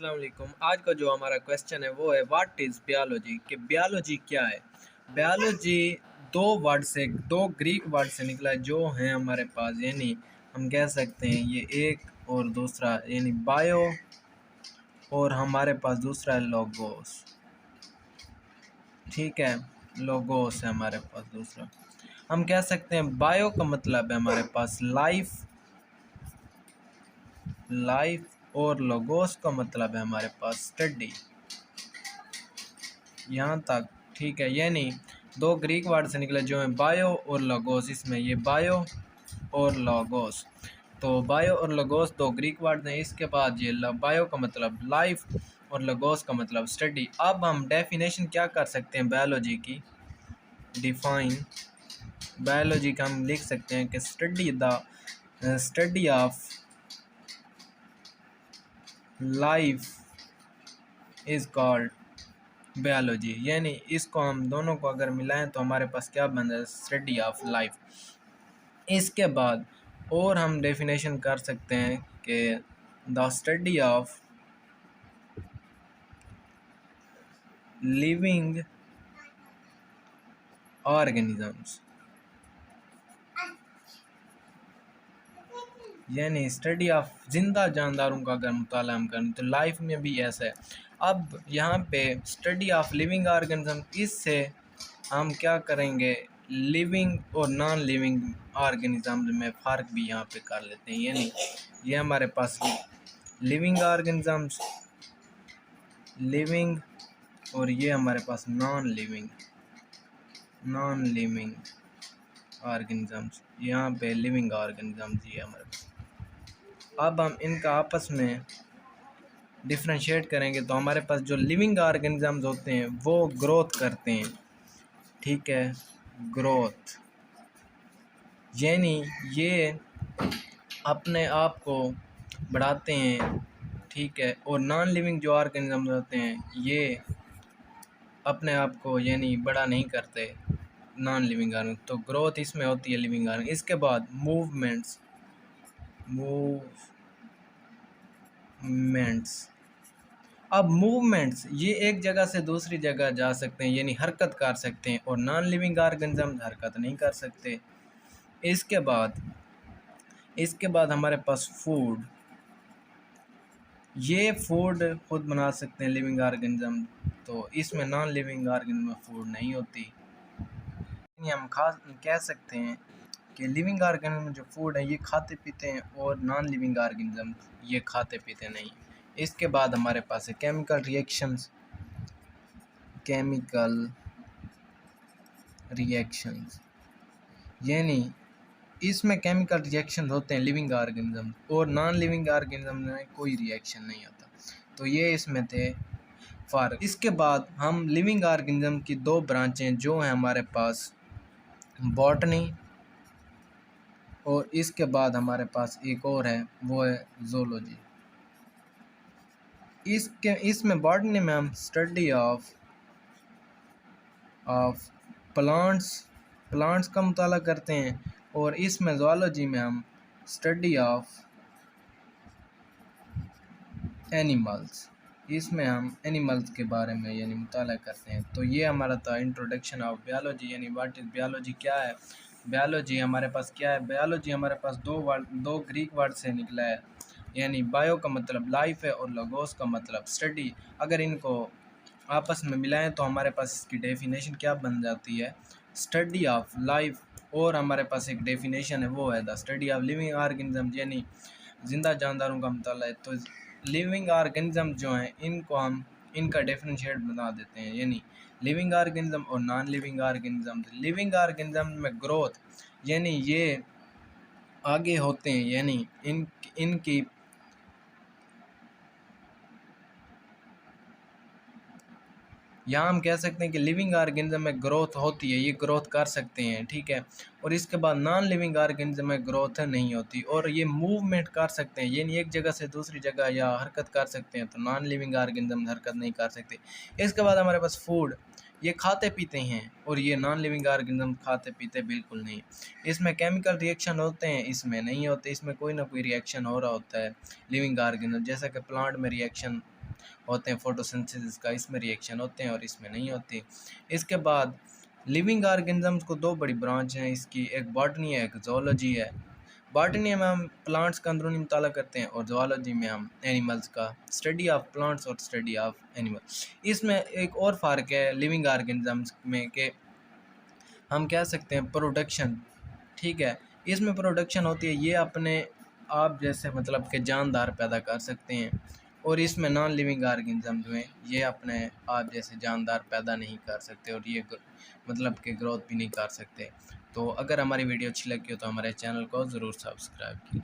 अस्सलाम वालेकुम। आज का जो हमारा क्वेश्चन है वो है व्हाट इज़ बायोलॉजी, कि बायोलॉजी क्या है। बायोलॉजी दो ग्रीक वर्ड से निकला है जो हैं हमारे पास, यानी हम कह सकते हैं ये एक और दूसरा, यानी बायो और हमारे पास दूसरा है लोगोस। ठीक है, लोगोस है हमारे पास दूसरा। हम कह सकते हैं बायो का मतलब है हमारे पास लाइफ और लोगोस का मतलब है हमारे पास स्टडी। यहाँ तक ठीक है, यानी दो ग्रीक वर्ड से निकले जो हैं बायो और लोगोस। इसमें ये बायो और लोगोस, तो बायो और लोगोस दो ग्रीक वर्ड हैं। इसके बाद ये बायो का मतलब लाइफ और लोगोस का मतलब स्टडी। अब हम डेफिनेशन क्या कर सकते हैं बायोलॉजी की, डिफाइन बायोलॉजी का हम लिख सकते हैं कि study of life is called biology. यानी इसको हम दोनों को अगर मिलाएं तो हमारे पास क्या बन जाए, स्टडी ऑफ लाइफ। इसके बाद और हम डेफिनेशन कर सकते हैं कि the study of living organisms, यानी स्टडी ऑफ जिंदा जानदारों का अगर मुताला हम करें तो लाइफ में भी ऐसा है। अब यहाँ पे स्टडी ऑफ लिविंग ऑर्गेनिज्म, इससे हम क्या करेंगे, लिविंग और नॉन लिविंग ऑर्गेनिज्म में फ़र्क भी यहाँ पे कर लेते हैं। यानी ये हमारे पास लिविंग ऑर्गेनिजम्स, लिविंग, और ये हमारे पास नॉन लिविंग ऑर्गेनिजम्स। यहाँ पे लिविंग ऑर्गेनिजम्स ये हमारे पास। अब हम इनका आपस में डिफ्रेंशिएट करेंगे तो हमारे पास जो लिविंग ऑर्गेनिजम्स होते हैं वो ग्रोथ करते हैं। ठीक है, ग्रोथ यानी ये अपने आप को बढ़ाते हैं। ठीक है, और नॉन लिविंग जो ऑर्गेनिजम्स होते हैं ये अपने आप को यानी बड़ा नहीं करते, नॉन लिविंग ऑर्गेनिज्म। तो ग्रोथ इसमें होती है लिविंग ऑर्गेनिज्म। इसके बाद मूवमेंट्स अब मूवमेंट्स ये एक जगह से दूसरी जगह जा सकते हैं, यानी हरकत कर सकते हैं, और नॉन लिविंग ऑर्गेनिज्म हरकत नहीं कर सकते। इसके बाद हमारे पास फूड, ये फूड खुद बना सकते हैं लिविंग ऑर्गेनिज्म, तो इसमें नॉन लिविंग ऑर्गेनिज्म में फूड नहीं होती। हम खास कह सकते हैं कि लिविंग ऑर्गेनिज्म जो फूड है ये खाते पीते हैं, और नॉन लिविंग ऑर्गेनिज्म ये खाते पीते नहीं। इसके बाद हमारे पास है केमिकल रिएक्शंस, यानी इसमें केमिकल रिएक्शन होते हैं लिविंग ऑर्गेनिज्म, और नॉन लिविंग ऑर्गेनिज्म में कोई रिएक्शन नहीं होता। तो ये इसमें थे फ़र्क। इसके बाद हम लिविंग ऑर्गेनिज्म की दो ब्रांचें जो हैं हमारे पास, बॉटनी, और इसके बाद हमारे पास एक और है वो है ज़ूलॉजी। इसमें बॉटनी में हम स्टडी ऑफ प्लांट्स का मुताला करते हैं, और इसमें ज़ूलॉजी में हम स्टडी ऑफ एनिमल्स, इसमें हम एनिमल्स के बारे में यानी मुताला करते हैं। तो ये हमारा था इंट्रोडक्शन ऑफ बायोलॉजी, यानी व्हाट इज़ बायोलॉजी, क्या है बायोलॉजी हमारे पास क्या है। बायोलॉजी हमारे पास दो ग्रीक वर्ड से निकला है, यानी बायो का मतलब लाइफ है और लोगोस का मतलब स्टडी। अगर इनको आपस में मिलाएं तो हमारे पास इसकी डेफिनेशन क्या बन जाती है, स्टडी ऑफ लाइफ, और हमारे पास एक डेफिनेशन है वो है the study of living organism, यानी जिंदा जानदारों का मुताला है। तो लिविंग ऑर्गेनिज्म जो हैं इनको हम इनका डिफरेंशिएट बना देते हैं, यानी लिविंग ऑर्गेनिज्म और non living organism. Living organism में ग्रोथ यानी ये आगे होते हैं, यानी इनकी यहाँ हम कह सकते हैं कि लिविंग ऑर्गेनिज्म में ग्रोथ होती है, ये ग्रोथ कर सकते हैं। ठीक है, और इसके बाद नॉन लिविंग ऑर्गेनिज्म में ग्रोथ नहीं होती, और ये मूवमेंट कर सकते हैं, यानी एक जगह से दूसरी जगह या हरकत कर सकते हैं। तो नॉन लिविंग ऑर्गेनिज्म हरकत नहीं कर सकते। इसके बाद हमारे पास फूड, ये खाते पीते हैं, और ये नॉन लिविंग ऑर्गेनिज्म खाते पीते बिल्कुल नहीं। इसमें केमिकल रिएक्शन होते हैं, इसमें नहीं होते। इसमें कोई ना कोई रिएक्शन हो रहा होता है लिविंग ऑर्गेनिज्म, जैसा कि प्लांट में रिएक्शन होते हैं फोटोसिंथेसिस का, इसमें रिएक्शन होते हैं और इसमें नहीं होते। इसके बाद लिविंग ऑर्गेनिजम्स को दो बड़ी ब्रांच हैं इसकी, एक बॉटनी है, एक ज़ूलॉजी है। बॉटनी में हम प्लांट्स का अंदरूनी मुताला करते हैं और ज़ूलॉजी में हम एनिमल्स का, स्टडी ऑफ प्लांट्स और स्टडी ऑफ एनिमल। इसमें एक और फ़र्क है लिविंग ऑर्गेनिजम्स में कि हम कह सकते हैं प्रोडक्शन, ठीक है, इसमें प्रोडक्शन होती है, ये अपने आप जैसे मतलब कि जानदार पैदा कर सकते हैं, और इसमें नॉन लिविंग ऑर्गेनिज्म जो हैं ये अपने आप जैसे जानदार पैदा नहीं कर सकते और ये मतलब कि ग्रोथ भी नहीं कर सकते। तो अगर हमारी वीडियो अच्छी लगी हो तो हमारे चैनल को ज़रूर सब्सक्राइब कीजिए।